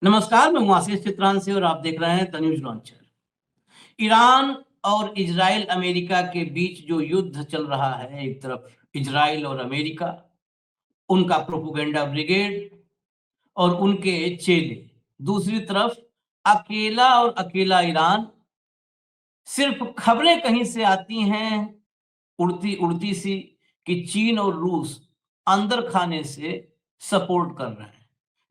नमस्कार, मैं हूं आशीष चित्रान से और आप देख रहे हैं द न्यूज लॉन्चर। ईरान और इजराइल अमेरिका के बीच जो युद्ध चल रहा है, एक तरफ इजराइल और अमेरिका, उनका प्रोपेगेंडा ब्रिगेड और उनके चेले, दूसरी तरफ अकेला और अकेला ईरान। सिर्फ खबरें कहीं से आती हैं उड़ती उड़ती सी कि चीन और रूस अंदर खाने से सपोर्ट कर रहे हैं,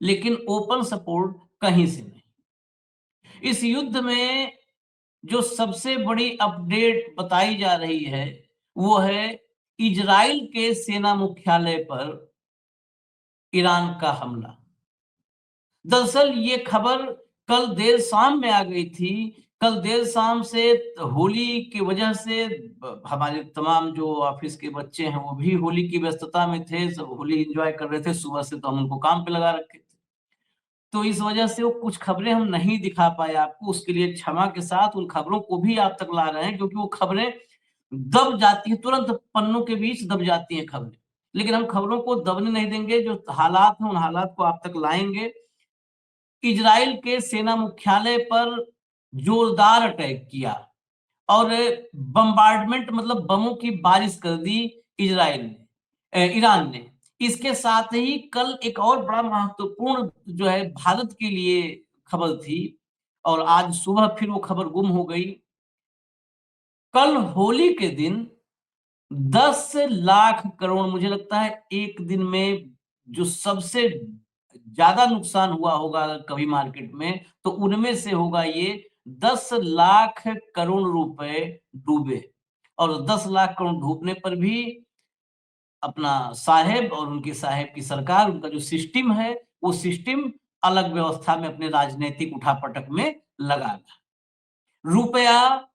लेकिन ओपन सपोर्ट कहीं से नहीं। इस युद्ध में जो सबसे बड़ी अपडेट बताई जा रही है, वो है इजराइल के सेना मुख्यालय पर ईरान का हमला। दरअसल ये खबर कल देर शाम में आ गई थी। कल देर शाम से होली की वजह से हमारे तमाम जो ऑफिस के बच्चे हैं, वो भी होली की व्यस्तता में थे, सब होली एन्जॉय कर रहे थे। सुबह से तो हम उनको काम पे लगा रखे थे। तो इस वजह से वो कुछ खबरें हम नहीं दिखा पाए आपको, उसके लिए क्षमा के साथ उन खबरों को भी आप तक ला रहे हैं, क्योंकि वो खबरें दब जाती हैं, तुरंत पन्नों के बीच दब जाती हैं खबरें। लेकिन हम खबरों को दबने नहीं देंगे, जो हालात हैं उन हालात को आप तक लाएँगे। इजराइल के सेना मुख्यालय पर जोरदार अटैक किया और बम्बार्डमेंट मतलब बमों की बारिश कर दी इजराइल ने ईरान ने। इसके साथ ही कल एक और बड़ा महत्वपूर्ण जो है भारत के लिए खबर थी और आज सुबह फिर वो खबर गुम हो गई। कल होली के दिन 10 लाख करोड़, मुझे लगता है एक दिन में जो सबसे ज़्यादा नुकसान हुआ होगा अगर कभी मार्केट में, तो उनमें से होगा ये। 10 लाख करोड़ रुपए डूबे और 10 लाख करोड़ डूबने पर भी अपना साहेब और उनके साहेब की सरकार, उनका जो सिस्टम है, वो सिस्टम अलग व्यवस्था में अपने राजनैतिक उठापटक में लगा था। रुपया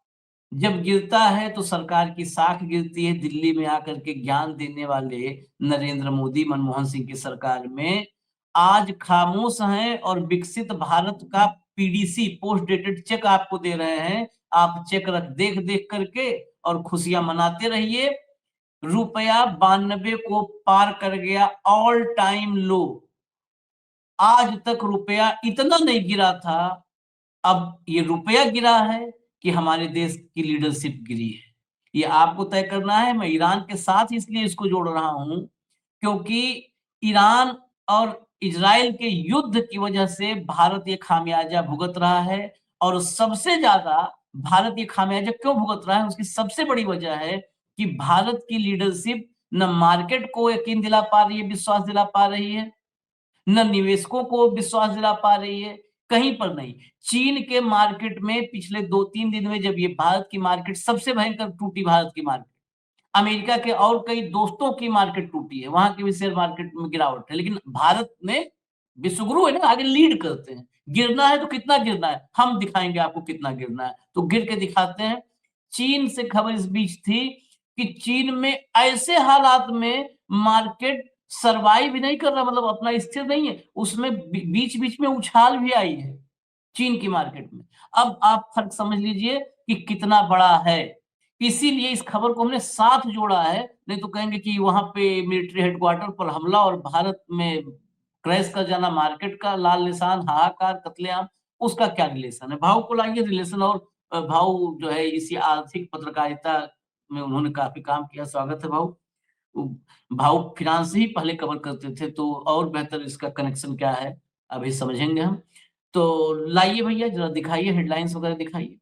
जब गिरता है तो सरकार की साख गिरती है। दिल्ली में आकर के ज्ञान देने वाले नरेंद्र मोदी, मनमोहन सिंह की सरकार में आज खामोश हैं और विकसित भारत का पीडीसी, पोस्ट डेटेड चेक आपको दे रहे हैं। आप चेक देख-देख करके और खुशियाँ मनाते रहिए। रुपया 92 को पार कर गया, ऑल टाइम लो। आज तक रुपया इतना नहीं गिरा था। अब ये रुपया गिरा है कि हमारे देश की लीडरशिप गिरी है, ये आपको तय करना है। मैं ईरान के साथ इसलिए इसको जोड़ रहा हूँ, क्योंकि ईरान और इज़राइल के युद्ध की वजह से भारत ये खामियाजा भुगत रहा है और सबसे ज़्यादा भारत ये खामियाजा क्यों भुगत रहा है, उसकी सबसे बड़ी वजह है कि भारत की लीडरशिप न मार्केट को यकीन दिला पा रही है, विश्वास दिला पा रही है, न निवेशकों को विश्वास दिला पा रही है, कहीं पर नहीं। चीन के मार्केट में पिछले 2-3 दिन में जब ये भारत की मार्केट सबसे भयंकर टूटी, भारत की मार्केट, अमेरिका के और कई दोस्तों की मार्केट टूटी है, वहाँ की भी शेयर मार्केट में गिरावट है, लेकिन भारत में विश्वगुरु है ना, आगे लीड करते हैं। गिरना है तो कितना गिरना है, हम दिखाएँगे आपको कितना गिरना है, तो गिर के दिखाते हैं। चीन से खबर इस बीच थी कि चीन में ऐसे हालात में मार्केट सर्वाइव ही नहीं कर रहा, मतलब अपना स्थिर नहीं है, उसमें बीच-बीच में उछाल भी आई है, चीन की मार्केट में। अब आप फ़र्क समझ लीजिए कि कितना बड़ा है। इसीलिए इस खबर को हमने साथ जोड़ा है, नहीं तो कहेंगे कि वहाँ पे मिलिट्री हेडक्वार्टर पर हमला और भारत में क्रैश कर जाना, मार्केट का लाल निशान, हाहाकार, कत्लेआम, उसका क्या रिलेशन है? भाव को लाइए रिलेशन। और भाऊ जो है इसी आर्थिक पत्रकारिता में उन्होंने काफ़ी काम किया, स्वागत है भाऊ। उ भाऊ फिनांस ही पहले कवर करते थे, तो और बेहतर इसका कनेक्शन क्या है, अभी समझेंगे हम। तो लाइए भैया ज़रा दिखाइए, हेडलाइन्स वगैरह दिखाइए।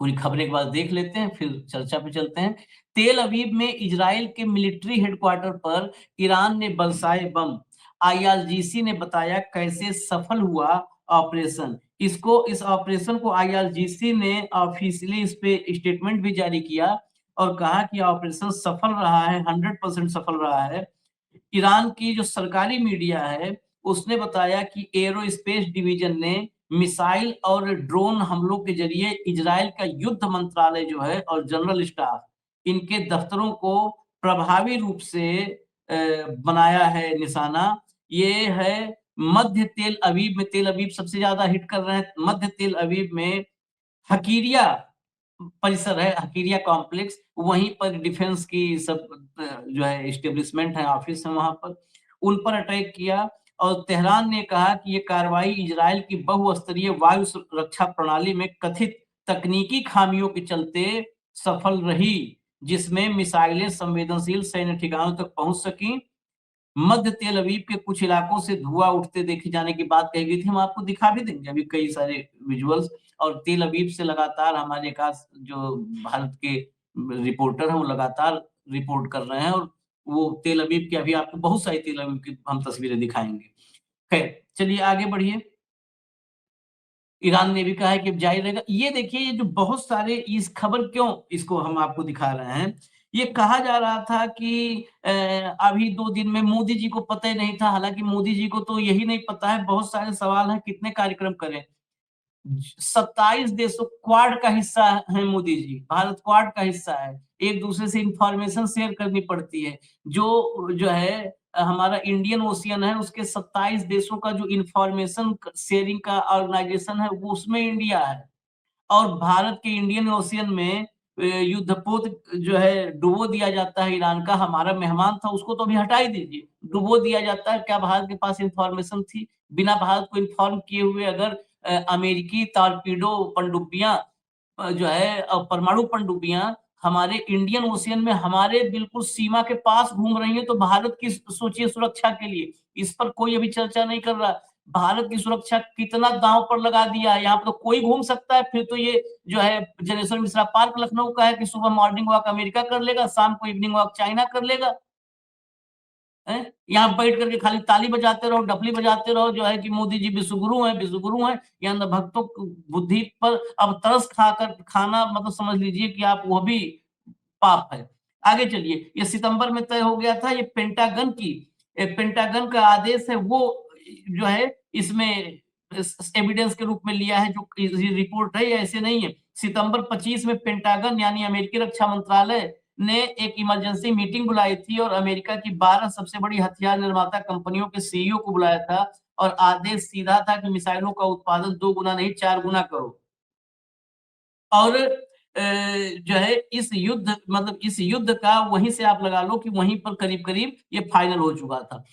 पूरी खबर एक बार देख लेते हैं, फिर चर्चा पे चलते हैं। तेल अवीव में इजराइल के मिलिट्री हेडक्वार्टर पर ईरान ने बरसाए बम। आईआरजीसी ने बताया कैसे सफल हुआ ऑपरेशन। इस ऑपरेशन को आईआरजीसी ने ऑफिशियली इस पे स्टेटमेंट भी जारी किया और कहा कि ऑपरेशन सफल रहा है, 100% सफल रहा है। ईरान की जो सरकारी मीडिया है, उसने बताया कि एयरोस्पेस डिवीजन ने मिसाइल और ड्रोन हमलों के ज़रिए इज़राइल का युद्ध मंत्रालय जो है और जनरल स्टाफ, इनके दफ्तरों को प्रभावी रूप से बनाया है निशाना। ये है मध्य तेल अवीव में, तेल अवीव सबसे ज़्यादा हिट कर रहे हैं। मध्य तेल अवीव में हकीरिया परिसर है, हकीरिया कॉम्प्लेक्स, वहीं पर डिफेंस की सब जो है एस्टेब्लिशमेंट है, ऑफिस है वहाँ पर, उन पर अटैक किया और तेहरान ने कहा कि ये कार्रवाई इजराइल की बहुस्तरीय वायु रक्षा प्रणाली में कथित तकनीकी खामियों के चलते सफल रही, जिसमें मिसाइलें संवेदनशील सैन्य ठिकानों तक पहुंच सकी। मध्य तेल अवीव के कुछ इलाकों से धुआं उठते देखे जाने की बात कही गई थी। हम आपको दिखा भी देंगे अभी कई सारे विजुअल्स। और तेल अवीव से लगातार हमारे खास जो भारत के रिपोर्टर हैं वो लगातार रिपोर्ट कर रहे हैं, और वो तेल अवीव की अभी आपको बहुत सारी तेल अवीव की हम तस्वीरें दिखाएंगे। खैर चलिए आगे बढ़िए। ईरान ने भी कहा है कि जारी रहेगा। ये देखिए, ये जो बहुत सारे इस खबर क्यों इसको हम आपको दिखा रहे हैं, ये कहा जा रहा था कि अभी 2 दिन में मोदी जी को पता ही नहीं था। हालांकि मोदी जी को तो यही नहीं पता है, बहुत सारे सवाल हैं कितने कार्यक्रम करें। 27 देशों क्वाड का हिस्सा है मोदी जी, भारत क्वाड का हिस्सा है। एक दूसरे से इंफॉर्मेशन शेयर करनी पड़ती है। जो है हमारा इंडियन ओशियन है, उसके 27 देशों का जो इंफॉर्मेशन शेयरिंग का ऑर्गेनाइजेशन है वो उसमें इंडिया है। और भारत के इंडियन ओशियन में युद्धपोत जो है डुबो दिया जाता है ईरान का। हमारा मेहमान था, उसको तो अभी हटा ही दीजिए, डुबो दिया जाता है। क्या भारत के पास इंफॉर्मेशन थी? बिना भारत को इन्फॉर्म किए हुए अगर अमेरिकी टॉर्पीडो पनडुब्बियां जो है परमाणु पनडुब्बियां हमारे इंडियन ओशियन में हमारे बिल्कुल सीमा के पास घूम रही है, तो भारत की सोचिए सुरक्षा के लिए इस पर कोई अभी चर्चा नहीं कर रहा। भारत की सुरक्षा कितना दांव पर लगा दिया है। यहाँ पर तो कोई घूम सकता है। फिर तो ये जो है जनेश्वर मिश्रा पार्क लखनऊ का है कि सुबह मॉर्निंग वॉक अमेरिका कर लेगा, शाम को इवनिंग वॉक चाइना कर लेगा। यहाँ बैठ करके खाली ताली बजाते रहो, डफली बजाते रहो, जो है कि मोदी जी विश्वगुरु हैं, विश्वगुरु हैं। यहाँ भक्तों बुद्धि पर अब तरस खाकर खाना मतलब समझ लीजिए कि आप वो भी पाप है। आगे चलिए। ये सितंबर में तय हो गया था। ये पेंटागन का आदेश है, वो जो है इसमें एविडेंस के रूप में लिया है। जो रिपोर्ट है ऐसे नहीं है। सितंबर 25 में पेंटागन यानी अमेरिकी रक्षा मंत्रालय ने एक इमरजेंसी मीटिंग बुलाई थी और अमेरिका की 12 सबसे बड़ी हथियार निर्माता कंपनियों के सीईओ को बुलाया था। और आदेश सीधा था कि मिसाइलों का उत्पादन 2 गुना नहीं 4 गुना करो। और जो है इस युद्ध मतलब इस युद्ध का वहीं से आप लगा लो कि वहीं पर करीब-करीब ये फाइनल हो चुका था।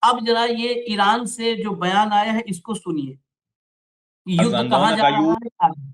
अब जरा ये ईरान से जो बयान आया है इसको सुनिए। युद्ध कहाँ जा रहा है?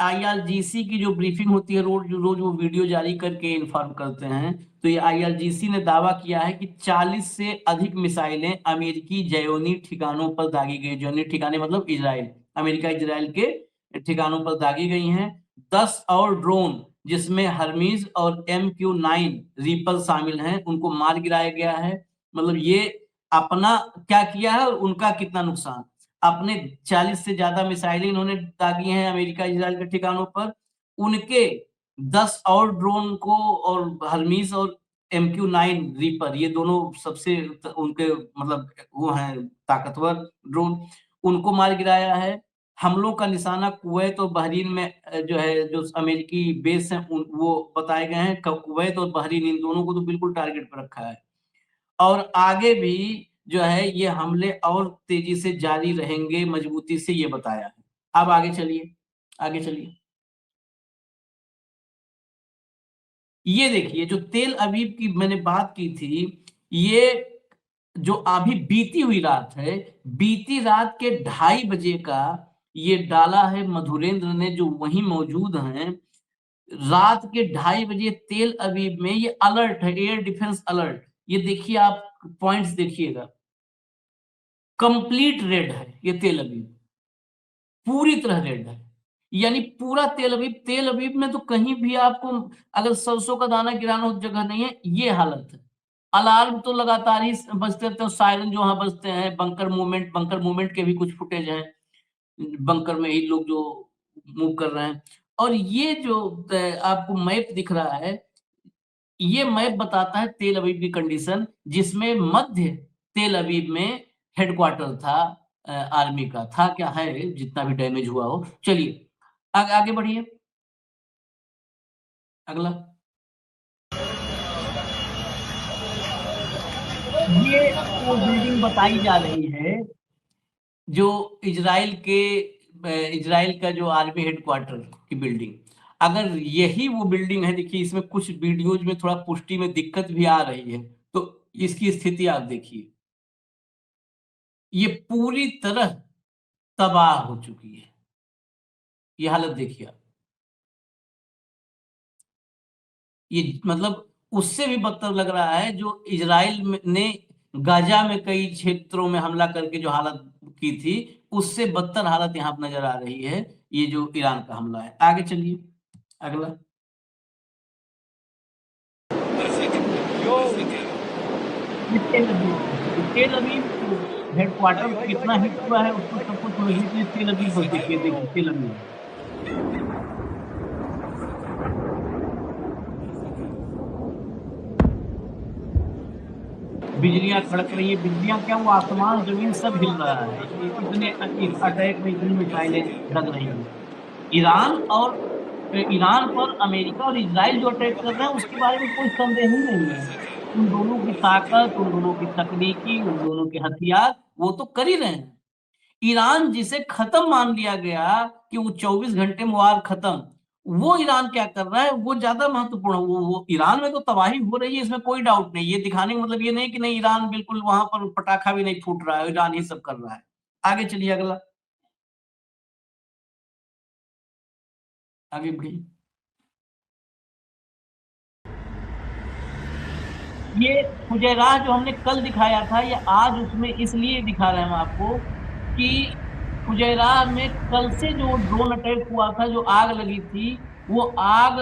आईआरजीसी की जो ब्रीफिंग होती है रोज वो वीडियो जारी करके इन्फॉर्म करते हैं। तो ये आईआरजीसी ने दावा किया है कि 40 से अधिक मिसाइलें अमेरिकी जयोनी ठिकानों पर दागी गई। जयोनी ठिकाने मतलब इजराइल, अमेरिका इजराइल के ठिकानों पर दागी गई हैं। 10 और ड्रोन जिसमें हर्मीज और MQ-9 रीपर शामिल हैं, उनको मार गिराया गया है। मतलब ये अपना क्या किया है और उनका कितना नुकसान। अपने 40 से ज्यादा मिसाइलें इन्होंने दागी हैं अमेरिका इजराइल के ठिकानों पर। उनके 10 और ड्रोन को और हर्मीज और MQ-9 रीपर, ये दोनों सबसे उनके मतलब वो हैं ताकतवर ड्रोन, उनको मार गिराया है। हमलों का निशाना कुवैत और बहरीन में जो है जो अमेरिकी बेस हैं वो बताए गए हैं। कुवैत और बहरीन इन दोनों को तो बिल्कुल टारगेट पर रखा है। और आगे भी जो है ये हमले और तेजी से जारी रहेंगे, मजबूती से, ये बताया है। अब आगे चलिए, आगे चलिए। ये देखिए जो तेल अवीव की मैंने बात की थी, ये जो अभी बीती हुई रात है, बीती रात के 2:30 बजे का ये डाला है मधुरेंद्र ने, जो वहीं मौजूद हैं। रात के 2:30 बजे तेल अवीव में ये अलर्ट है, एयर डिफेंस अलर्ट। ये देखिए, आप पॉइंट्स देखिएगा, कंप्लीट रेड है ये तेल अवीव, पूरी तरह रेड है। यानी पूरा तेल अवीव में तो कहीं भी आपको अगर सरसों का दाना गिराना हो जगह नहीं है, ये हालत है। अलार्म तो लगातार ही बजते रहते हैं, सायरन जो वहां बजते हैं। बंकर मूवमेंट के भी कुछ फुटेज है, बंकर में ही लोग जो मूव कर रहे हैं। और ये जो आपको मैप दिख रहा है, ये मैप बताता है तेल अवीव की कंडीशन, जिसमें मध्य तेल अवीव में हेडक्वार्टर था आर्मी का, था क्या है, जितना भी डैमेज हुआ हो। चलिए आगे बढ़िए, अगला। ये वो बिल्डिंग बताई जा रही है जो इजराइल का जो आर्मी हेडक्वार्टर की बिल्डिंग, अगर यही वो बिल्डिंग है, देखिए इसमें कुछ वीडियोज में थोड़ा पुष्टि में दिक्कत भी आ रही है, तो इसकी स्थिति आप देखिए, ये पूरी तरह तबाह हो चुकी है। ये हालत देखिए आप, ये मतलब उससे भी बदतर लग रहा है जो ने गाजा में कई क्षेत्रों में हमला करके जो हालत की थी, उससे बदतर हालत यहाँ पर नजर आ रही है। ये जो ईरान का हमला है, आगे चलिए अगला। ये तेल अवीव हेडक्वार्टर कितना हिट हुआ है, उसको सबको समझने के लिए तेल अवीव बस देखिए, देखिए तेल अवीव बिजलियां कड़क रही है, बिजलियां क्या, वो आसमान जमीन सब हिल रहा है, इतने इस अटैक में इतनी मिसाइलें लग रही हैं। ईरान और ईरान पर अमेरिका और इजराइल जो अटैक कर रहे हैं उसके बारे में कोई संदेह ही नहीं है। उन दोनों की ताकत, उन दोनों की तकनीकी, उन दोनों के हथियार वो तो कर ही रहे हैं। ईरान जिसे खत्म मान लिया गया कि वो 24 घंटे में वार खत्म, वो ईरान क्या कर रहा है वो ज्यादा महत्वपूर्ण है। वो ईरान में तो तबाही हो रही है, इसमें कोई डाउट नहीं। ये दिखाने का मतलब ये नहीं कि नहीं ईरान बिल्कुल वहां पर पटाखा भी नहीं फूट रहा है, ईरान ही सब कर रहा है। आगे चलिए अगला, आगे बढ़िए। ये फुजैराह जो हमने कल दिखाया था, ये आज उसमें इसलिए दिखा रहे हैं हम आपको कि फुजैराह में कल से जो ड्रोन अटैक हुआ था, जो आग लगी थी, वो आग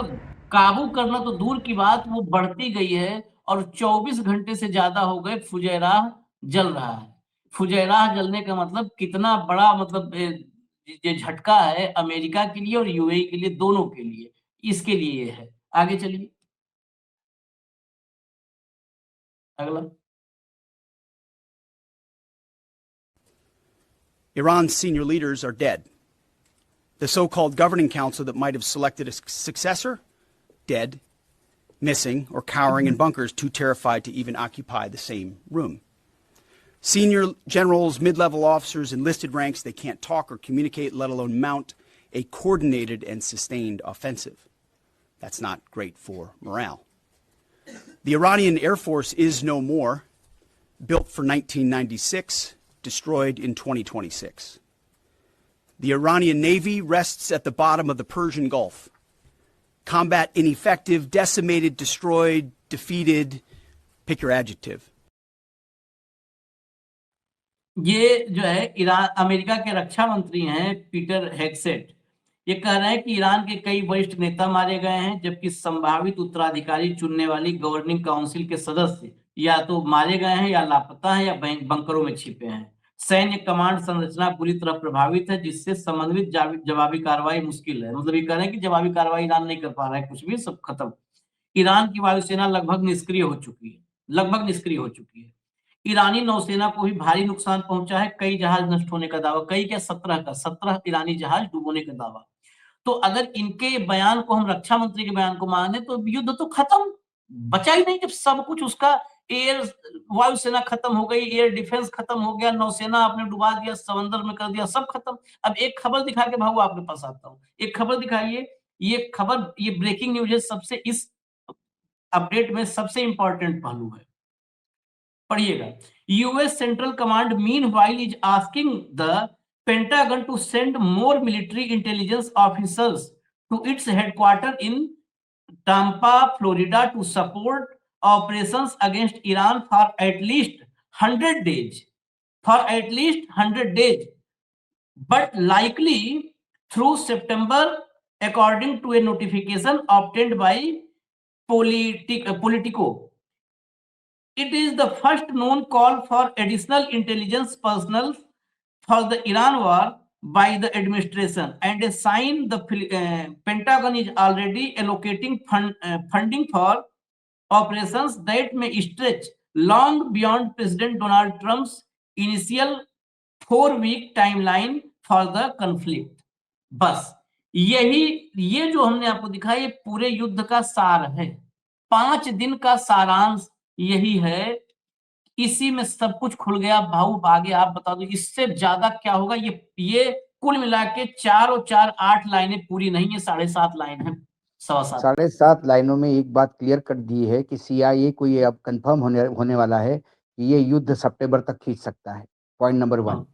काबू करना तो दूर की बात, वो बढ़ती गई है और 24 घंटे से ज्यादा हो गए फुजैराह जल रहा है। फुजैराह जलने का मतलब कितना बड़ा, मतलब ये झटका है अमेरिका के लिए और यूएई के लिए, दोनों के लिए, इसके लिए ये है। आगे चलिए अगला। Iran's senior leaders are dead. The so-called governing council that might have selected a successor, dead, missing, or cowering in bunkers, too terrified to even occupy the same room. Senior generals, mid-level officers, enlisted ranks, they can't talk or communicate, let alone mount a coordinated and sustained offensive. That's not great for morale. The Iranian Air Force is no more, built for 1996, destroyed in 2026. The Iranian Navy rests at the bottom of the Persian Gulf. Combat ineffective, decimated, destroyed, defeated, pick your adjective. ये जो है Iran, America के रक्षा मंत्री हैं Peter हेगसेट, ये कह रहे हैं कि ईरान के कई वरिष्ठ नेता मारे गए हैं, जबकि संभावित उत्तराधिकारी चुनने वाली गवर्निंग काउंसिल के सदस्य या तो मारे गए हैं या लापता हैं या बंकरों में छिपे हैं। सैन्य कमांड संरचना पूरी तरह प्रभावित है, जिससे समन्वित जवाबी कार्रवाई मुश्किल है। मतलब ये कह रहे हैं कि जवाबी कार्रवाई ईरान नहीं कर पा रहा है, कुछ भी, सब खत्म। ईरान की वायुसेना लगभग निष्क्रिय हो चुकी है, लगभग निष्क्रिय हो चुकी है। ईरानी नौसेना को भी भारी नुकसान पहुंचा है, कई जहाज नष्ट होने का दावा, कई क्या 17 ईरानी जहाज डूबने का दावा। तो अगर इनके बयान को हम रक्षा मंत्री के बयान को माने तो युद्ध तो खत्म, बचा ही नहीं। जब सब कुछ उसका, एयर वायुसेना खत्म हो गई, एयर डिफेंस खत्म हो गया, नौसेना आपने डुबा दिया, समंदर में कर दिया, सब खत्म। अब एक खबर दिखा के भाऊ आपके पास आता हूँ, एक खबर दिखाइए। ये खबर, ये ब्रेकिंग न्यूज है, सबसे इस अपडेट में सबसे इंपॉर्टेंट पहलू है, पढ़िएगा। US central command meanwhile is asking the Pentagon to send more military intelligence officers to its headquarter in Tampa, Florida to support operations against Iran for at least 100 days, for at least 100 days, but likely through September, according to a notification obtained by Politico. It is the first known call for additional intelligence personnel for the Iran war by the administration, and a sign the Pentagon is already allocating funding for operations that may stretch long beyond President Donald Trump's initial 4-week timeline for the conflict. बस यही, ये जो हमने आपको दिखाया, ये पूरे युद्ध का सार है। 5 दिन का सारांश यही है इसी में सब कुछ खुल गया भाऊ। आगे आप बता दो इससे ज्यादा क्या होगा। ये कुल मिला के 4 और 4 8 लाइनें पूरी नहीं है, 7.5 लाइन है, 7.25। 7.5 लाइनों में एक बात क्लियर कर दी है कि सीआईए को ये अब कंफर्म होने वाला है कि ये युद्ध सितंबर तक खींच सकता है। पॉइंट नंबर 1, हाँ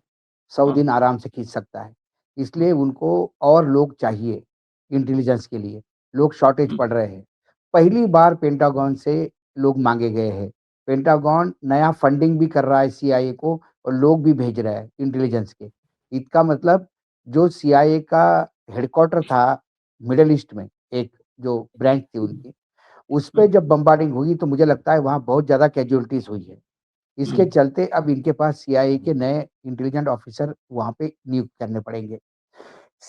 100 हाँ दिन आराम से खींच सकता है। इसलिए उनको और लोग चाहिए इंटेलिजेंस के लिए। लोग शॉर्टेज पड़ रहे हैं। पहली बार पेंटागन से लोग मांगे गए हैं। पेंटागन नया फंडिंग भी कर रहा है सीआईए को और लोग भी भेज रहा है इंटेलिजेंस के। इसका मतलब जो सीआईए का हेडक्वार्टर था मिडल ईस्ट में, एक जो ब्रांच थी उनकी, उस पे जब बम्बार्डिंग हुई तो मुझे लगता है वहाँ बहुत ज़्यादा कैजुअलिटीज़ हुई है। इसके चलते अब इनके पास सीआईए के नए इंटेलिजेंट ऑफिसर वहाँ पे नियुक्त करने पड़ेंगे।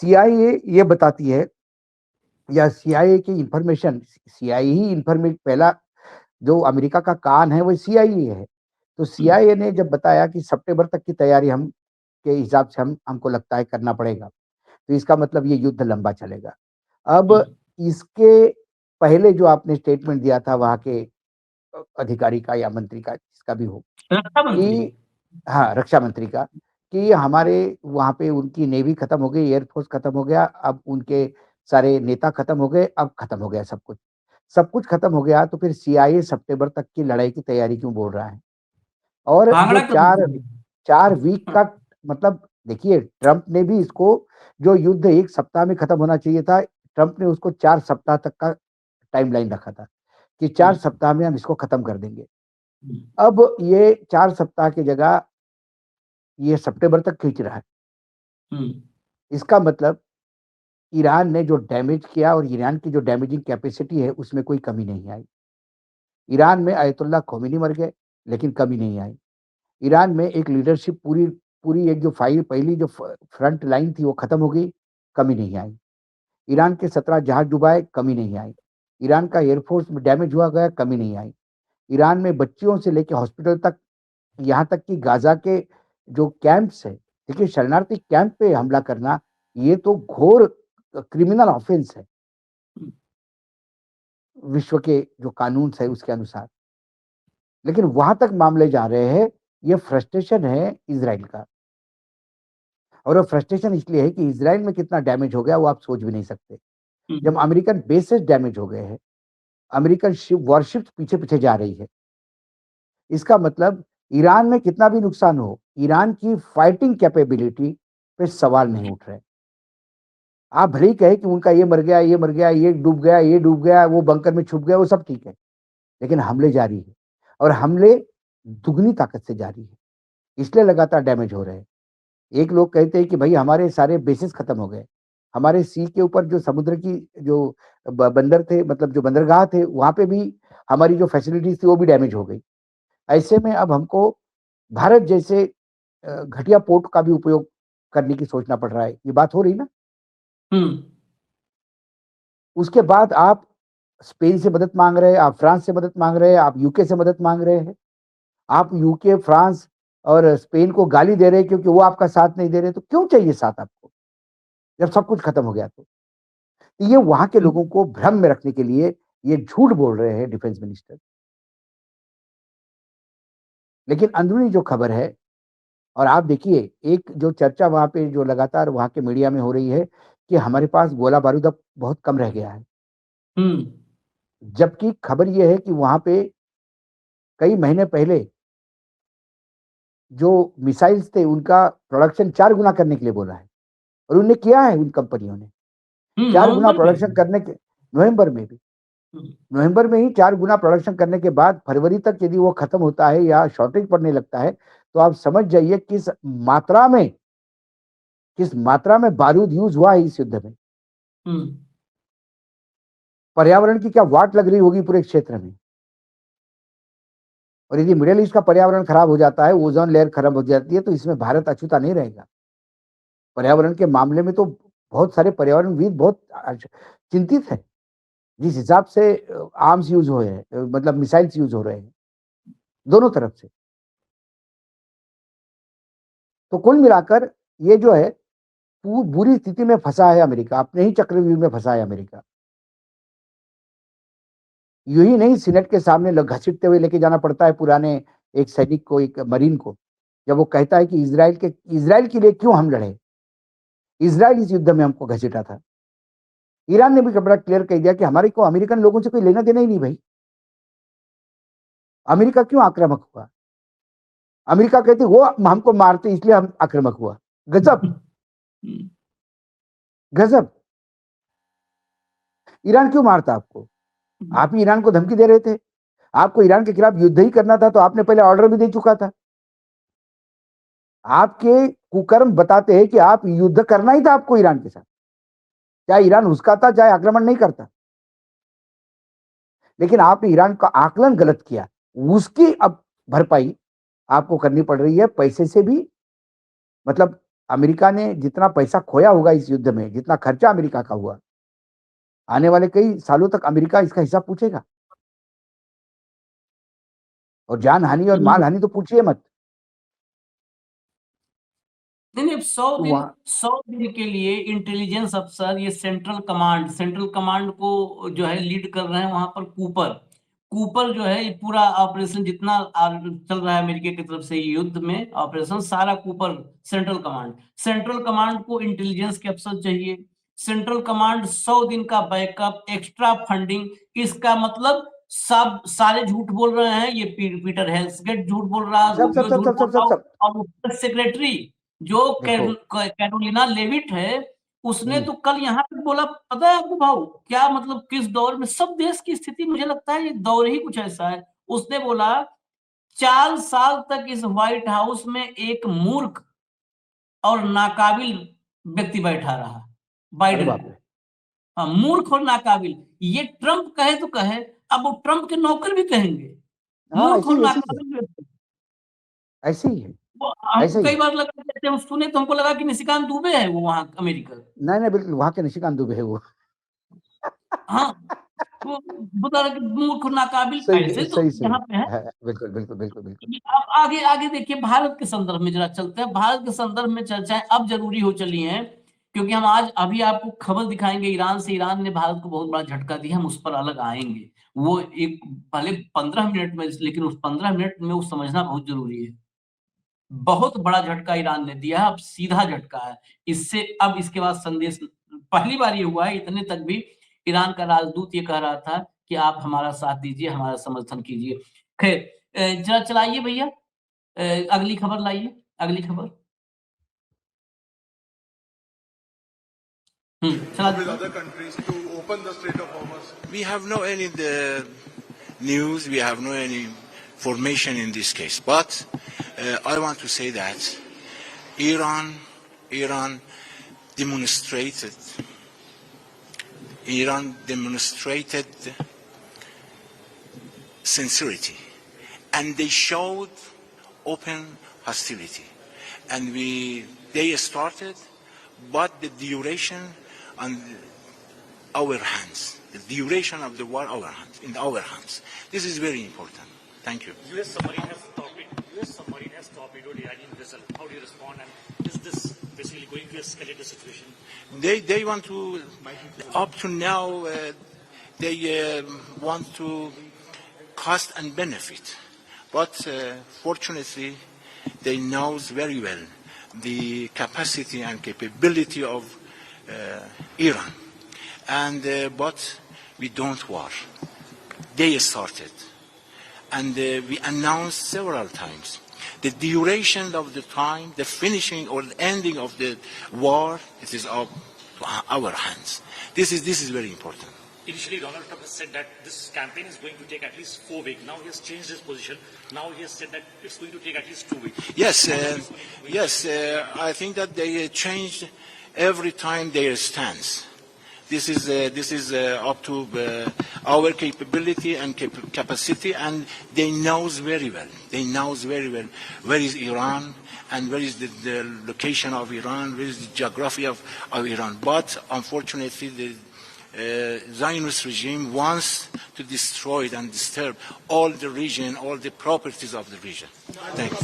सीआईए ये बताती है या सीआईए की इंफॉर्मेशन, सीआईए ही इंफॉर्मेशन, पहला जो अमेरिका का कान है वो सीआईए है। तो सीआईए ने जब बताया कि सितंबर तक की तैयारी हम के हिसाब से हमको लगता है करना पड़ेगा, तो इसका मतलब ये युद्ध लंबा चलेगा। अब इसके पहले जो आपने स्टेटमेंट दिया था वहाँ के अधिकारी का या मंत्री का, जिसका भी हो, रक्षा मंत्री। कि हाँ, रक्षा मंत्री का, कि हमारे वहाँ पे उनकी नेवी खत्म हो गई, एयरफोर्स खत्म हो गया, अब उनके सारे नेता खत्म हो गए, अब खत्म हो गया सब कुछ। सब कुछ खत्म हो गया तो फिर सीआईए सितंबर तक की लड़ाई की तैयारी क्यों बोल रहा है? और जो भागड़ा क्यों 4 वीक का मतलब, देखिए ट्रंप ने भी इसको, जो युद्ध 1 सप्ताह में खत्म होना चाहिए था, ट्रंप ने उसको 4 सप्ताह तक का टाइमलाइन रखा था कि 4 सप्ताह में हम इसको खत्म कर देंगे। अब ये 4 सप्ताह की जगह ये सितंबर तक खींच रहा है। इसका मतलब ईरान ने जो डैमेज किया और ईरान की जो डैमेजिंग कैपेसिटी है उसमें कोई कमी नहीं आई। ईरान में अयतुल्ला खोमेनी मर गए लेकिन कमी नहीं आई। ईरान में एक लीडरशिप पूरी पूरी एक जो पहली जो फ्रंट लाइन थी वो खत्म हो गई, कमी नहीं आई। ईरान के 17 जहाज डुबाए, कमी नहीं आई। ईरान का एयरफोर्स में डैमेज हुआ गया, कमी नहीं आई। ईरान में बच्चियों से लेकर हॉस्पिटल तक, यहाँ तक कि गाजा के जो कैंप्स है, देखिए शरणार्थी कैंप पे हमला करना ये तो घोर क्रिमिनल ऑफेंस है विश्व के जो कानून है उसके अनुसार। लेकिन वहां तक मामले जा रहे हैं। ये फ्रस्ट्रेशन है इजराइल का, और वो फ्रस्ट्रेशन इसलिए है कि इजराइल में कितना डैमेज हो गया वो आप सोच भी नहीं सकते। जब अमेरिकन बेसेस डैमेज हो गए हैं, अमेरिकन वॉरशिप पीछे पीछे जा रही है, इसका मतलब ईरान में कितना भी नुकसान हो, ईरान की फाइटिंग कैपेबिलिटी पे सवाल नहीं उठ रहे। आप भले ही कहे कि उनका ये मर गया, ये मर गया, ये डूब गया, ये डूब गया, वो बंकर में छुप गया, वो सब ठीक है, लेकिन हमले जारी है और हमले दुगनी ताकत से जारी है, इसलिए लगातार डैमेज हो रहे हैं। एक लोग कहते हैं कि भाई हमारे सारे बेसिस खत्म हो गए, हमारे सी के ऊपर जो समुद्र की जो बंदर थे, मतलब जो बंदरगाह थे, वहां पे भी हमारी जो फैसिलिटीज थी वो भी डैमेज हो गई। ऐसे में अब हमको भारत जैसे घटिया पोर्ट का भी उपयोग करने की सोचना पड़ रहा है। ये बात हो रही ना। उसके बाद आप स्पेन से मदद मांग रहे हैं, आप फ्रांस से मदद मांग रहे हैं, आप यूके से मदद मांग रहे हैं। आप यूके, फ्रांस और स्पेन को गाली दे रहे हैं क्योंकि वो आपका साथ नहीं दे रहे। तो क्यों चाहिए साथ आपको जब सब कुछ खत्म हो गया? तो ये वहां के लोगों को भ्रम में रखने के लिए ये झूठ बोल रहे हैं डिफेंस मिनिस्टर। लेकिन अंदरूनी जो खबर है, और आप देखिए एक जो चर्चा वहां पे जो लगातार वहां के मीडिया में हो रही है कि हमारे पास गोला बारूद अब बहुत कम रह गया है, जबकि खबर यह है कि वहां पे कई महीने पहले जो मिसाइल्स थे उनका प्रोडक्शन 4 गुना करने के लिए बोला है, और उन्हें किया है उन कंपनियों ने 4 गुना प्रोडक्शन करने के, नवंबर में भी, नवंबर में ही 4 गुना प्रोडक्शन करने के बाद फरवरी तक यदि वो खत्म होता है या शॉर्टेज पड़ने लगता है, तो आप समझ जाइए किस मात्रा में बारूद यूज हुआ है इस युद्ध में। पर्यावरण की क्या वाट लग रही होगी पूरे क्षेत्र में। और यदि मिडिल ईस्ट का पर्यावरण खराब हो जाता है, ओजोन लेयर खराब हो जाती है, तो इसमें भारत अछूता नहीं रहेगा। पर्यावरण के मामले में तो बहुत सारे पर्यावरणविद बहुत चिंतित हैं, जिस हिसाब से आर्म्स यूज हो रहे हैं, मतलब मिसाइल्स यूज हो रहे हैं दोनों तरफ से। तो कुल मिलाकर ये जो है बुरी स्थिति में फंसा है अमेरिका, अपने ही चक्रव्यूह में फंसा है अमेरिका। यू ही नहीं, सीनेट के सामने घसीटते हुए लेके जाना पड़ता है पुराने एक सैनिक को, एक मरीन को, जब वो कहता है कि इजराइल के लिए क्यों हम लड़े, इजराइल इस युद्ध में हमको घसीटा था। ईरान ने भी बड़ा क्लियर कह दिया कि हमारे को अमेरिकन लोगों से कोई लेना देना ही नहीं भाई, अमेरिका क्यों आक्रामक हुआ। अमेरिका कहती वो हमको मारते इसलिए हम आक्रामक हुआ। गजब, गजब। ईरान क्यों मारता आपको, आप ही ईरान को धमकी दे रहे थे। आपको ईरान के खिलाफ युद्ध ही करना था तो आपने पहले ऑर्डर भी दे चुका था। आपके कुकर्म बताते हैं कि आप युद्ध करना ही था आपको ईरान के साथ, चाहे ईरान उस्काता चाहे आक्रमण नहीं करता, लेकिन आपने ईरान का आकलन गलत किया। उसकी अब भरपाई आपको करनी पड़ रही है पैसे से भी। मतलब अमेरिका ने जितना पैसा खोया होगा इस युद्ध में, जितना खर्चा अमेरिका का हुआ, आने वाले कई सालों तक अमेरिका इसका हिसाब पूछेगा। और जान हानि और माल हानि तो पूछिए मत। नहीं, 100 दिन के लिए इंटेलिजेंस अफसर, ये सेंट्रल कमांड को जो है लीड कर रहे हैं वहां पर कूपर जो है, ये पूरा ऑपरेशन जितना चल रहा है अमेरिका की तरफ से युद्ध में ऑपरेशन, सारा कूपर सेंट्रल कमांड को इंटेलिजेंस के अफसर चाहिए। सेंट्रल कमांड 100 दिन का बैकअप, एक्स्ट्रा फंडिंग। इसका मतलब सब सारे झूठ बोल रहे हैं। ये पीटर हेल्सगेट झूठ बोल रहा है, सब और सेक्रेटरी जो कैरोलिना लेविट है, उसने तो कल यहाँ पे बोला, पता है आपको भाव क्या, मतलब किस दौर में सब देश की स्थिति, मुझे लगता है ये दौर ही कुछ ऐसा है। उसने बोला 4 साल तक इस व्हाइट हाउस में एक मूर्ख और नाकाबिल व्यक्ति बैठा रहा, बाइडेन। हाँ, मूर्ख और नाकाबिल। ये ट्रंप कहे तो कहे, अब वो ट्रंप के नौकर भी कहेंगे मूर्ख और नाकाबिल व्यक्ति। ऐसे ही है। हमको कई बार लगा, जैसे हम सुने तो हमको लगा कि निशिकांत दुबे है वो वहां अमेरिका। नहीं बिल्कुल वहां के निशिकांत दुबे है वो। हाँ, वो बता रहा कि मूर्ख नाकाबिल ऐसे तो यहाँ पे है। बिल्कुल बिल्कुल बिल्कुल बिल्कुल। अब आगे देखिए, भारत के संदर्भ में जरा चलते हैं। भारत के संदर्भ में चर्चाएं अब जरूरी हो चली हैं, क्योंकि हम आज अभी आपको खबर दिखाएंगे ईरान से। ईरान ने भारत को बहुत बड़ा झटका दिया, हम उस पर अलग आएंगे। वो एक भले 15 मिनट में, लेकिन उस 15 मिनट में वो समझना बहुत जरूरी है। बहुत बड़ा झटका ईरान ने दिया है, अब सीधा झटका है इससे। अब इसके बाद संदेश, पहली बार ये हुआ है, इतने तक भी ईरान का राजदूत ये कह रहा था कि आप हमारा साथ दीजिए, हमारा समर्थन कीजिए। खैर, जरा चलाइए भैया, अगली खबर लाइए, अगली खबर। With other countries to open the Strait of Hormuz. We have no any news, we have no any information in this case. But I want to say that Iran demonstrated sincerity, and they showed open hostility, and they started, but the duration on our hands. The duration of the war in our hands. This is very important. Thank you. U.S. submarine has torpedoed Iranian vessel. How do you respond? And is this basically going to escalate the situation? They want to, up to now, they want to cost and benefit. But fortunately, they know very well the capacity and capability of Iran, but we don't war. They started, and we announced several times the duration of the time, the finishing or the ending of the war. It is of our hands. This is very important. Initially, Donald Trump has said that this campaign is going to take at least 4 weeks. Now he has changed his position. Now he has said that it's going to take at least 2 weeks. Yes. I think that they changed every time their stance. This is up to our capability and capacity, and they knows very well. They knows very well where is Iran and where is the location of Iran, where is the geography of Iran. But unfortunately, the Zionist regime wants to destroy and disturb all the region, all the properties of the region. Thank you.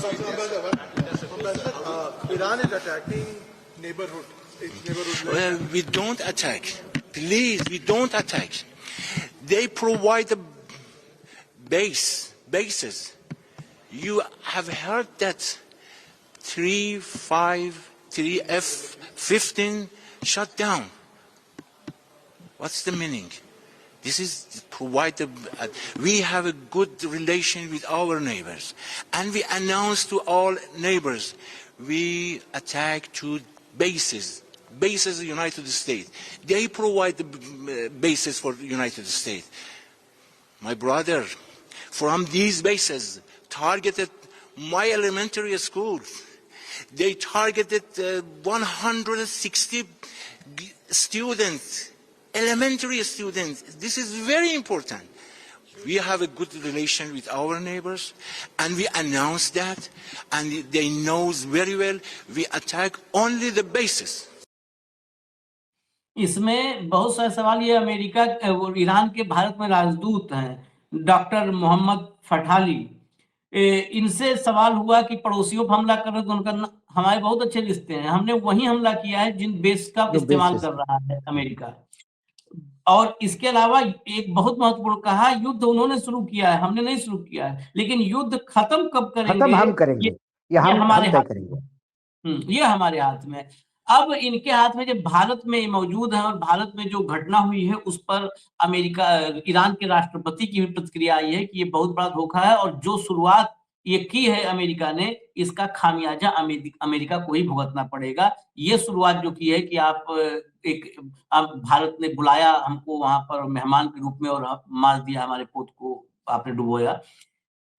Iran is attacking neighborhood. Well, we don't attack. Please, we don't attack. They provide the bases You have heard that 353 F-15 shut down. What's the meaning? This is provide we have a good relation with our neighbors, and we announce to all neighbors we attack two bases of the United States. They provide the bases for the United States. My brother, from these bases, targeted my elementary school. They targeted 160 students, elementary students. This is very important. We have a good relation with our neighbors, and we announce that, and they know very well we attack only the bases. इसमें बहुत सारे सवाल ये America और Iran के भारत में राजदूत हैं डॉक्टर मोहम्मद फठाली, इनसे सवाल हुआ कि पड़ोसियों पर हमला कर रहे तो उनका हमारे बहुत अच्छे रिश्ते हैं, हमने वही हमला किया है जिन बेस का जो इस्तेमाल bases कर रहा है अमेरिका। और इसके अलावा एक बहुत महत्वपूर्ण कहा, युद्ध उन्होंने शुरू किया है, हमने नहीं शुरू किया है, लेकिन युद्ध खत्म कब खत्म करेंगे हम करेंगे, ये हम हमारे तय हाथ करेंगे। में ये हमारे हाथ में। अब इनके हाथ में जब भारत में मौजूद है और भारत में जो घटना हुई है उस पर अमेरिका ईरान के राष्ट्रपति की भी प्रतिक्रिया आई है कि ये बहुत बड़ा धोखा है और जो शुरुआत ये की है अमेरिका ने, इसका खामियाजा अमेरिका को ही भुगतना पड़ेगा। ये शुरुआत जो की है कि आप भारत ने बुलाया हमको वहां पर मेहमान के रूप में और मार दिया, हमारे पोत को आपने डुबोया।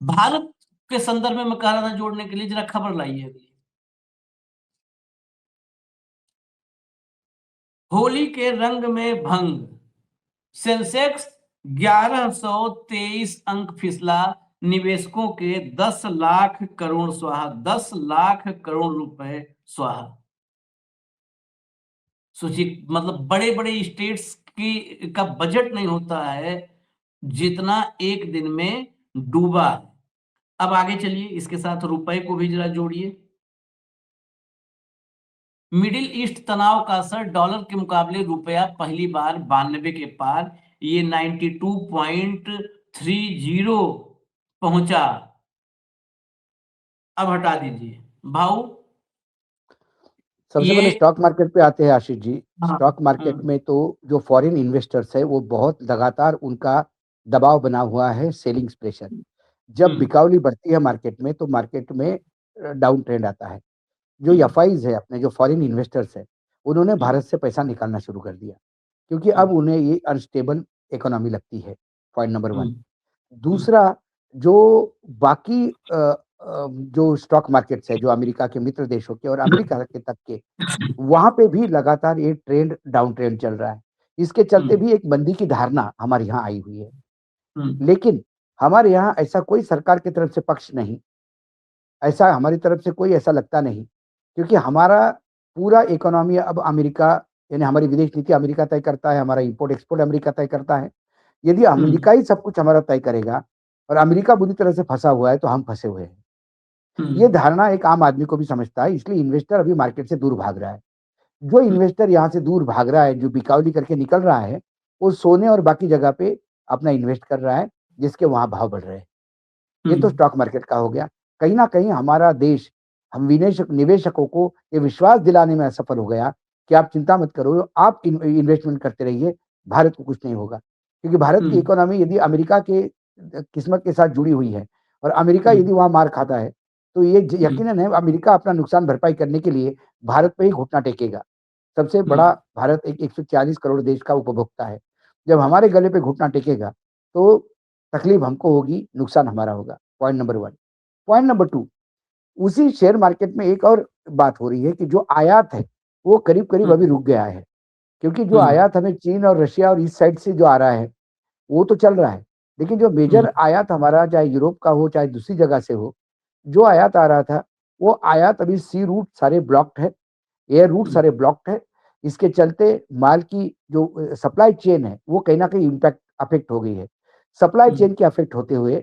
भारत के संदर्भ में मैं कह रहा था जोड़ने के लिए, जरा खबर लाइए अगली। होली के रंग में भंग, सेंसेक्स 1123 अंक फिसला, निवेशकों के 10 लाख करोड़ स्वाहा, 10 लाख करोड़ रुपए स्वाहा। सोचिए, मतलब बड़े बड़े स्टेट्स की का बजट नहीं होता है जितना एक दिन में डूबा। अब आगे चलिए, इसके साथ रुपए को भी जरा जोड़िए। मिडिल ईस्ट तनाव का असर, डॉलर के मुकाबले रुपया पहली बार 92 के पार, ये 92.30 पहुंचा। अब हटा दीजिए भाऊ। सबसे पहले स्टॉक मार्केट पे आते हैं आशीष जी। हाँ, स्टॉक मार्केट में तो जो फॉरेन इन्वेस्टर्स है वो बहुत लगातार उनका दबाव बना हुआ है, सेलिंग्स प्रेशर। जब बिकावली बढ़ती है मार्केट में तो मार्केट में डाउन ट्रेंड आता है। जो एफआईज है अपने, जो फॉरेन इन्वेस्टर्स है, उन्होंने भारत से पैसा निकालना शुरू कर दिया, क्योंकि अब उन्हें ये अनस्टेबल इकोनॉमी लगती है, पॉइंट नंबर 1। दूसरा, जो बाकी जो स्टॉक मार्केट्स है, जो अमेरिका के मित्र देशों के और अमेरिका के तक के, वहां पे भी लगातार ये ट्रेंड डाउन ट्रेंड चल रहा है। इसके चलते भी एक मंदी की धारणा हमारे यहाँ आई हुई है। लेकिन हमारे यहाँ ऐसा कोई सरकार की तरफ से पक्ष नहीं, ऐसा हमारी तरफ से कोई ऐसा लगता नहीं, क्योंकि हमारा पूरा इकोनॉमी अब अमेरिका, यानी हमारी विदेश नीति अमेरिका तय करता है, हमारा इंपोर्ट एक्सपोर्ट अमेरिका तय करता है। यदि अमेरिका ही सब कुछ हमारा तय करेगा और अमेरिका बुरी तरह से फंसा हुआ है तो हम फंसे हुए हैं। ये धारणा एक आम आदमी को भी समझता है, इसलिए इन्वेस्टर अभी मार्केट से दूर भाग रहा है। जो इन्वेस्टर यहाँ से दूर भाग रहा है, जो बिकावली करके निकल रहा है, वो सोने और बाकी जगह पे अपना इन्वेस्ट कर रहा है, जिसके वहां भाव बढ़ रहे हैं। ये तो स्टॉक मार्केट का हो गया। कहीं ना कहीं हमारा देश, हम निवेशकों को ये विश्वास दिलाने में असफल हो गया कि आप चिंता मत करो, आप इन्वेस्टमेंट करते रहिए, भारत को कुछ नहीं होगा। क्योंकि भारत की इकोनॉमी यदि अमेरिका के किस्मत के साथ जुड़ी हुई है और अमेरिका यदि वहां मार खाता है तो ये यकीनन है अमेरिका अपना नुकसान भरपाई करने के लिए भारत पे ही घुटना टेकेगा। सबसे बड़ा भारत एक 140 करोड़ देश का उपभोक्ता है। जब हमारे गले पे घुटना टेकेगा तो तकलीफ हमको होगी, नुकसान हमारा होगा। Point number 1। पॉइंट नंबर 2, उसी शेयर मार्केट में एक और बात हो रही है कि जो आयात है वो करीब करीब अभी रुक गया है, क्योंकि जो आयात हमें चीन और रशिया और इस साइड से जो आ रहा है वो तो चल रहा है, लेकिन जो मेजर आयात हमारा, चाहे यूरोप का हो चाहे दूसरी जगह से हो, जो आयात आ रहा था वो आयात अभी सी रूट सारे ब्लॉक्ड है, एयर रूट सारे ब्लॉक्ड है। इसके चलते माल की जो सप्लाई चेन है वो कहीं ना कहीं इम्पैक्ट अफेक्ट हो गई है। सप्लाई चेन के अफेक्ट होते हुए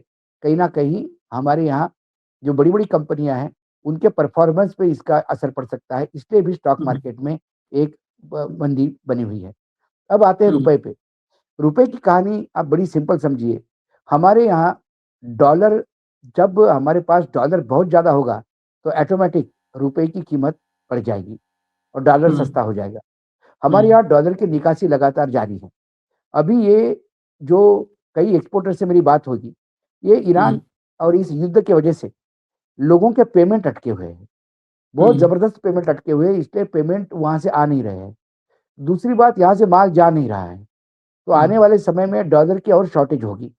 कहीं ना कहीं हमारे यहाँ जो बड़ी बड़ी कंपनियां हैं उनके परफॉर्मेंस पे इसका असर पड़ सकता है। इसलिए भी स्टॉक मार्केट में एक मंदी बनी हुई है। अब आते हैं रुपए पे। रुपए की कहानी आप बड़ी सिंपल समझिए। हमारे यहाँ डॉलर जब हमारे पास डॉलर बहुत ज्यादा होगा तो ऑटोमेटिक रुपए की कीमत बढ़ जाएगी और डॉलर सस्ता हो जाएगा। हमारे यहाँ डॉलर की निकासी लगातार जारी है। अभी ये जो कई एक्सपोर्टर से मेरी बात होगी, ये ईरान और इस युद्ध की वजह से लोगों के पेमेंट अटके हुए हैं। बहुत जबरदस्त पेमेंट अटके हुए हैं, इसलिए पेमेंट वहां से आ नहीं रहे हैं। दूसरी बात, यहाँ से माल जा नहीं रहा है, तो आने वाले समय में डॉलर की और शॉर्टेज होगी।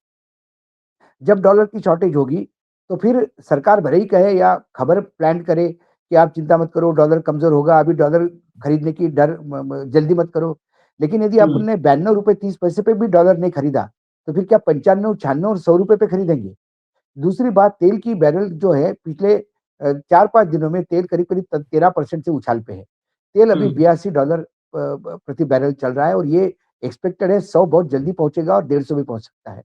जब डॉलर की शॉर्टेज होगी तो फिर सरकार भले ही कहे या खबर प्लान करे कि आप चिंता मत करो, डॉलर कमजोर होगा, अभी डॉलर खरीदने की जल्दी मत करो। लेकिन यदि आपने 92 रुपए 30 पैसे पे भी डॉलर नहीं खरीदा, तो फिर क्या 95, 96 और 100 रुपए पे खरीदेंगे? दूसरी बात, तेल की बैरल जो है पिछले 4-5 दिनों में तेल करीब-करीब 13% से उछाल पे है। तेल अभी $82 प्रति बैरल चल रहा है और ये एक्सपेक्टेड है 100 बहुत जल्दी पहुंचेगा और 150 भी पहुंच सकता है।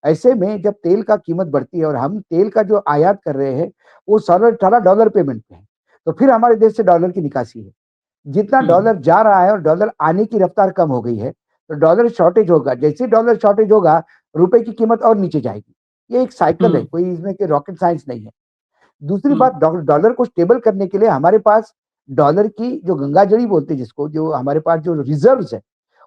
ऐसे में जब तेल का कीमत बढ़ती है और हम तेल का जो आयात कर रहे हैं वो $18 पेमेंट पे है, तो फिर हमारे देश से डॉलर की निकासी है। जितना डॉलर जा रहा है और डॉलर आने की रफ्तार कम हो गई है, तो डॉलर शॉर्टेज होगा। जैसे डॉलर शॉर्टेज होगा, रुपए की कीमत और नीचे जाएगी। ये एक साइकिल है, कोई इसमें के रॉकेट साइंस नहीं है। दूसरी बात, डॉलर को स्टेबल करने के लिए हमारे पास डॉलर की जो गंगाजड़ी बोलते हैं जिसको, जो हमारे पास जो रिजर्व्स है,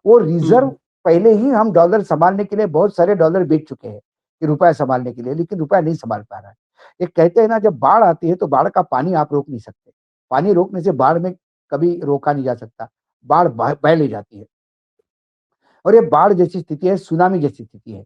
वो रिजर्व पहले ही हम डॉलर संभालने के लिए बहुत सारे डॉलर बेच चुके हैं कि रुपया संभालने के लिए, लेकिन रुपया नहीं संभाल पा रहा है। एक कहते हैं ना, जब बाढ़ आती है तो बाढ़ का पानी आप रोक नहीं सकते। पानी रोकने से बाढ़ में कभी रोका नहीं जा सकता, बाढ़ बह ले जाती है। और ये बाढ़ जैसी स्थिति है, सुनामी जैसी स्थिति है।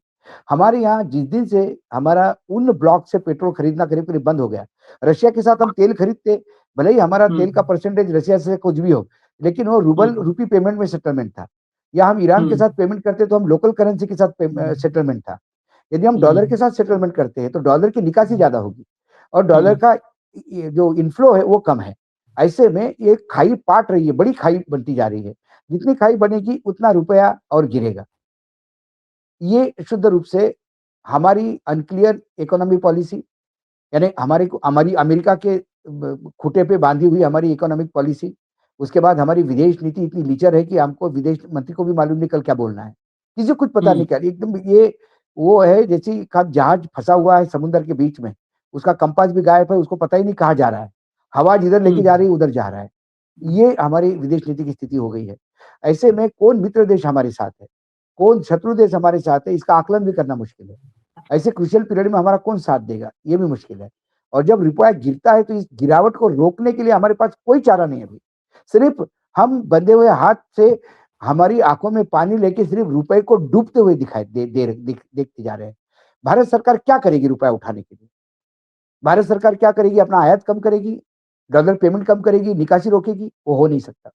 हमारे यहाँ जिस दिन से हमारा उन ब्लॉक से पेट्रोल खरीदना करीब-करीब बंद हो गया। रशिया के साथ हम तेल खरीदते, भले ही हमारा तेल का परसेंटेज रशिया से कुछ भी हो, लेकिन वो रूपी पेमेंट में सेटलमेंट था। या हम ईरान के साथ पेमेंट करते तो हम लोकल करेंसी के साथ सेटलमेंट था। यदि हम डॉलर के साथ सेटलमेंट करते हैं तो डॉलर की निकासी ज्यादा होगी और डॉलर का ये जो इनफ्लो है वो कम है। ऐसे में ये खाई पाट रही है, बड़ी खाई बनती जा रही है। जितनी खाई बनेगी उतना रुपया और गिरेगा। ये शुद्ध रूप से हमारी अनक्लियर इकोनॉमी पॉलिसी, यानी हमारी अमेरिका के खूंटे पे बांधी हुई हमारी इकोनॉमिक पॉलिसी, उसके बाद हमारी विदेश नीति इतनी लीचर है कि हमको विदेश मंत्री को भी मालूम नहीं कल क्या बोलना है, किसी को कुछ पता नहीं क्या। एकदम ये वो है जैसे का जहाज फंसा हुआ है समुद्र के बीच में, उसका कंपास भी गायब है, उसको पता ही नहीं कहाँ जा रहा है, हवा जिधर लेके जा रही है उधर जा रहा है। ये हमारी विदेश नीति की स्थिति हो गई है। ऐसे में कौन मित्र देश हमारे साथ है, कौन शत्रु देश हमारे साथ है, इसका आकलन भी करना मुश्किल है। ऐसे क्रूशियल पीरियड में हमारा कौन साथ देगा, ये भी मुश्किल है। और जब रुपया गिरता है तो इस गिरावट को रोकने के लिए हमारे पास कोई चारा नहीं है अभी। सिर्फ हम बंधे हुए हाथ से हमारी आंखों में पानी लेके सिर्फ रुपए को डूबते हुए देखते जा रहे हैं। भारत सरकार क्या करेगी रुपया उठाने के लिए? भारत सरकार क्या करेगी? अपना आयात कम करेगी, डॉलर पेमेंट कम करेगी, निकासी रोकेगी? वो हो नहीं सकता।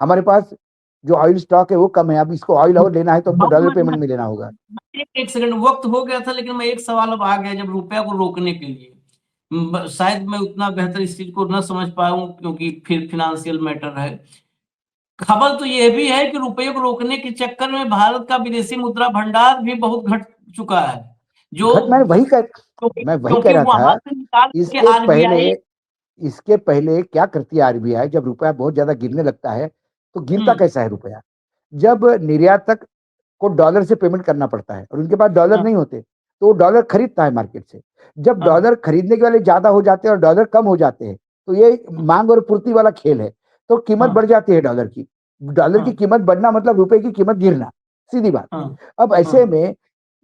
हमारे पास जो ऑयल स्टॉक है वो कम है, अब इसको ऑयल और लेना है तो हमको डॉलर पेमेंट में लेना होगा। एक सेकंड, वक्त हो गया था लेकिन मैं एक सवाल अब आ गया, जब रुपया को रोकने के लिए शायद मैं उतना बेहतर इस चीज को न समझ पाऊं क्योंकि फिर फिनेंशियल मैटर है। खबर तो यह भी है कि रुपये को रोकने के चक्कर में भारत का विदेशी मुद्रा भंडार भी बहुत घट चुका है, जो मैं वही कह रहा वहां था। से निकाल के आरबीआई इसके पहले क्या करती है आरबीआई? जब रुपया बहुत ज्यादा गिरने लगता है तो गिरता कैसा है रुपया? जब निर्यातक को डॉलर से पेमेंट करना पड़ता है और उनके पास डॉलर नहीं होते तो वो डॉलर खरीदता है मार्केट से। जब डॉलर खरीदने के वाले ज्यादा हो जाते हैं और डॉलर कम हो जाते हैं तो ये मांग और पूर्ति वाला खेल है, तो कीमत बढ़ जाती है डॉलर की। डॉलर की कीमत बढ़ना मतलब रुपए की कीमत गिरना, सीधी बात। अब ऐसे में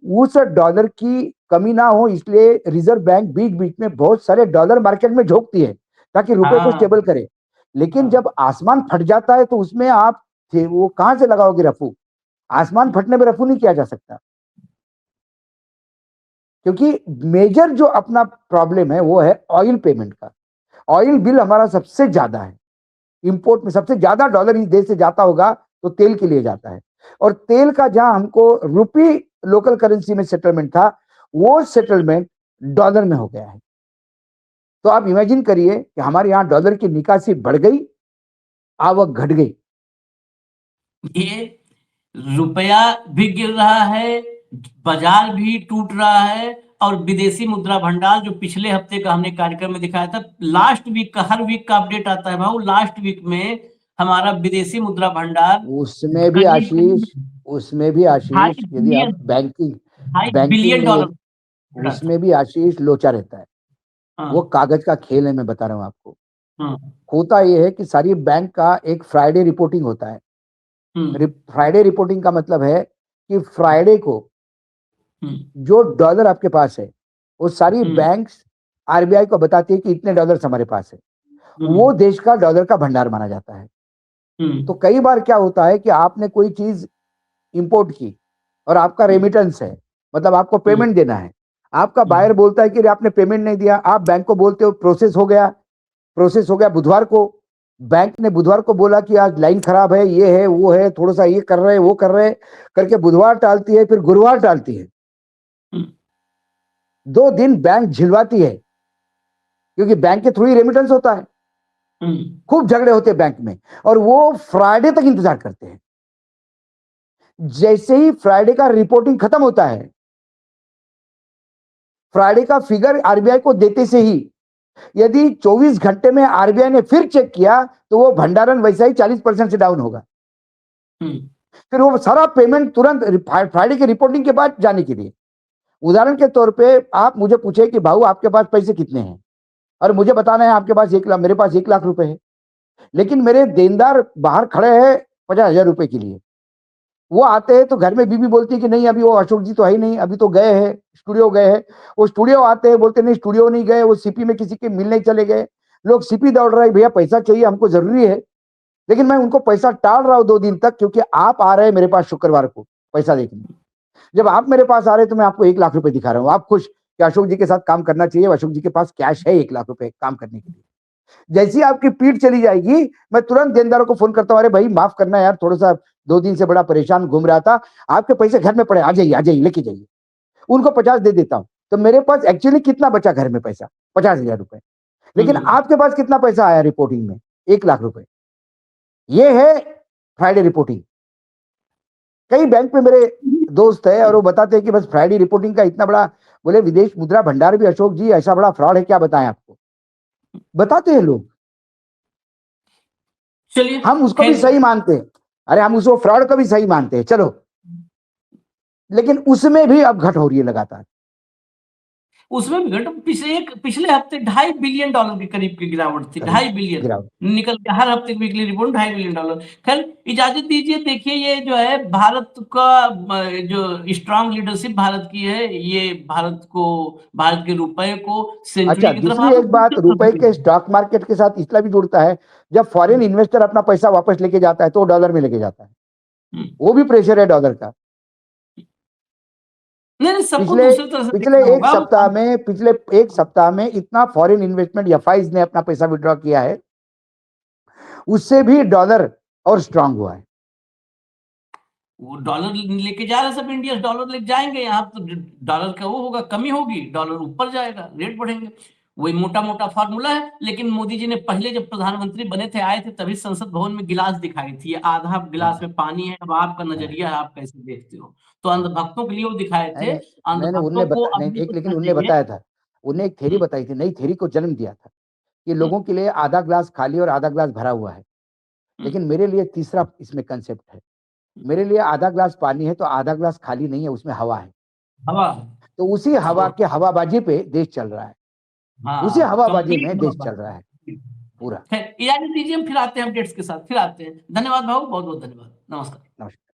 उस डॉलर की कमी ना हो इसलिए रिजर्व बैंक बीच बीच में बहुत सारे डॉलर मार्केट में झोंकती है ताकि रुपए को स्टेबल करे। लेकिन जब आसमान फट जाता है तो उसमें आप वो कहां से लगाओगे रफू? आसमान फटने में रफू नहीं किया जा सकता, क्योंकि मेजर जो अपना प्रॉब्लम है वो है ऑयल पेमेंट का। ऑयल बिल हमारा सबसे ज्यादा है, इंपोर्ट में सबसे ज्यादा डॉलर इस देश से जाता होगा तो तेल के लिए जाता है। और तेल का जहां हमको रुपी लोकल करेंसी में सेटलमेंट था वो सेटलमेंट डॉलर में हो गया है। तो आप इमेजिन करिए कि हमारे यहां डॉलर की निकासी बढ़ गई, आवक घट गई। ये रुपया भी गिर रहा है, बाजार भी टूट रहा है और विदेशी मुद्रा भंडार जो पिछले हफ्ते का हमने कार्यक्रम में दिखाया था, लास्ट वीक का, हर वीक का अपडेट आता है भाऊ, लास्ट वीक में हमारा विदेशी मुद्रा भंडार उसमें भी आशीष, यदि आप बैंकिंग बिलियन डॉलर उसमें भी आशीष लोचा रहता है। हाँ, वो कागज का खेल है, मैं बता रहा हूँ आपको। हाँ, होता ये है कि सारी बैंक का एक फ्राइडे रिपोर्टिंग होता है। फ्राइडे रिपोर्टिंग का मतलब है कि फ्राइडे को जो डॉलर आपके पास है वो सारी बैंक्स आरबीआई को बताती है कि इतने डॉलर्स हमारे पास है। वो देश का डॉलर का भंडार माना जाता है। तो कई बार क्या होता है कि आपने कोई चीज इंपोर्ट की और आपका रेमिटेंस है, मतलब आपको पेमेंट देना है। आपका बायर बोलता है कि आपने पेमेंट नहीं दिया, आप बैंक को बोलते हो प्रोसेस हो गया बुधवार को। बैंक ने बुधवार को बोला कि आज लाइन खराब है, ये है वो है, थोड़ा सा ये कर रहे हैं वो कर रहे हैं करके बुधवार टालती है, फिर गुरुवार टालती है। 2 दिन बैंक झिलवाती है क्योंकि बैंक के थ्रू ही रेमिटेंस होता है। खूब झगड़े होते हैं बैंक में और वो फ्राइडे तक इंतजार करते हैं। जैसे ही फ्राइडे का रिपोर्टिंग खत्म होता है, फ्राइडे का फिगर आरबीआई को देते से ही यदि 24 घंटे में आरबीआई ने फिर चेक किया तो वो भंडारण वैसा ही 40% से डाउन होगा। फिर वो सारा पेमेंट तुरंत फ्राइडे की रिपोर्टिंग के बाद जाने के लिए। उदाहरण के तौर पे आप मुझे पूछे कि भाऊ आपके पास पैसे कितने हैं और मुझे बताना है आपके पास 1 लाख, मेरे पास 1 लाख रुपए है, लेकिन मेरे देनदार बाहर खड़े हैं 50,000 रुपए के लिए। वो आते हैं तो घर में बीबी बोलती है कि नहीं अभी वो अशोक जी तो है ही नहीं, अभी तो गए हैं स्टूडियो गए हैं। वो स्टूडियो आते हैं बोलते नहीं स्टूडियो नहीं गए, वो सीपी में किसी के मिलने चले गए। लोग सीपी दौड़ रहे हैं, भैया पैसा चाहिए हमको जरूरी है, लेकिन मैं उनको पैसा टाल रहा हूं 2 दिन तक क्योंकि आप आ रहे हैं मेरे पास शुक्रवार को पैसा देखने। जब आप मेरे पास आ रहे हैं तो मैं आपको 1 लाख रुपए दिखा रहा हूं, आप खुश कि अशोक जी के साथ काम करना चाहिए, अशोक जी के पास कैश है 1 लाख रुपए काम करने के लिए। जैसी आपकी पीठ चली जाएगी मैं तुरंत देनदारों को फोन करता हूं, अरे भाई माफ करना यार, थोड़ा सा 2 दिन से बड़ा परेशान घूम रहा था, आपके पैसे घर में पड़े, आ जाइए लेके जाइए। उनको 50 दे देता हूं तो मेरे पास एक्चुअली कितना बचा घर में पैसा, 50,000 रुपए, लेकिन आपके पास कितना पैसा आया रिपोर्टिंग में, 1 लाख रुपए। ये है फ्राइडे रिपोर्टिंग। कई बैंक में मेरे दोस्त है और वो बताते हैं कि बस फ्राइडे रिपोर्टिंग का इतना बड़ा, बोले विदेश मुद्रा भंडार भी अशोक जी ऐसा बड़ा फ्रॉड है, क्या बताएं आपको, बताते हैं लोग। चलिए हम उसको भी सही मानते हैं, अरे हम उसको फ्रॉड को भी सही मानते हैं, चलो, लेकिन उसमें भी अब घट हो रही है लगातार। उसमें भी घट पिछले हफ्ते $2.5 बिलियन के करीब की गिरावट थी। 2.5 बिलियन निकल के हर हफ्ते की वीकली रिपोर्ट $2.5 बिलियन। खैर इजाजत दीजिए, देखिए ये जो है भारत का जो स्ट्रांग लीडरशिप भारत की है, ये भारत के रुपए को सेंचुरी अच्छा, की तरफ दूसरी एक बात, रुपए के स्टॉक मार्केट के साथ इसलिए भी जुड़ता है, जब फॉरेन इन्वेस्टर अपना पैसा वापस लेके जाता है तो डॉलर में लेके जाता है, वो भी प्रेशर है डॉलर का। नहीं, सबको पिछले दूसरी तरह से पिछले देखना एक होगा। सप्ताह में पिछले एक सप्ताह में इतना फॉरेन इन्वेस्टमेंट एफआईज ने अपना पैसा विड्रॉ किया है, उससे भी डॉलर और स्ट्रांग हुआ है। वो डॉलर लेके जा रहे सब, इंडिया डॉलर लेके जाएंगे, यहाँ तो डॉलर का वो होगा, कमी होगी, डॉलर ऊपर जाएगा, रेट बढ़ेंगे। वही मोटा मोटा फार्मूला है। लेकिन मोदी जी ने पहले जब प्रधानमंत्री बने थे, आए थे, तभी संसद भवन में गिलास दिखाई थी, आधा गिलास में पानी है, अब आपका नजरिया है, आप कैसे देखते हो। तो अंधभक्तों के लिए वो दिखाए थे, अंधभक्तों को अभी कुछ लेकिन करना उनने चाहिए। बताया था, उन्हें एक थ्योरी बताई थी, नई थ्योरी को जन्म दिया था कि लोगों के लिए आधा ग्लास खाली और आधा ग्लास भरा हुआ है। लेकिन मेरे लिए तीसरा इसमें कंसेप्ट है, मेरे लिए आधा ग्लास पानी है तो आधा ग्लास खाली नहीं है, उसमें हवा है। हवा, तो उसी हवा के हवाबाजी पे देश चल रहा है, उसी हाँ, हवाबाजी में कंप्लीट देश हवा। चल रहा है पूरा। खैर इजाजत दीजिए, हम फिर आते हैं अपडेट्स के साथ, फिर आते हैं। धन्यवाद भाऊ, बहुत बहुत धन्यवाद, नमस्कार। नमस्कार।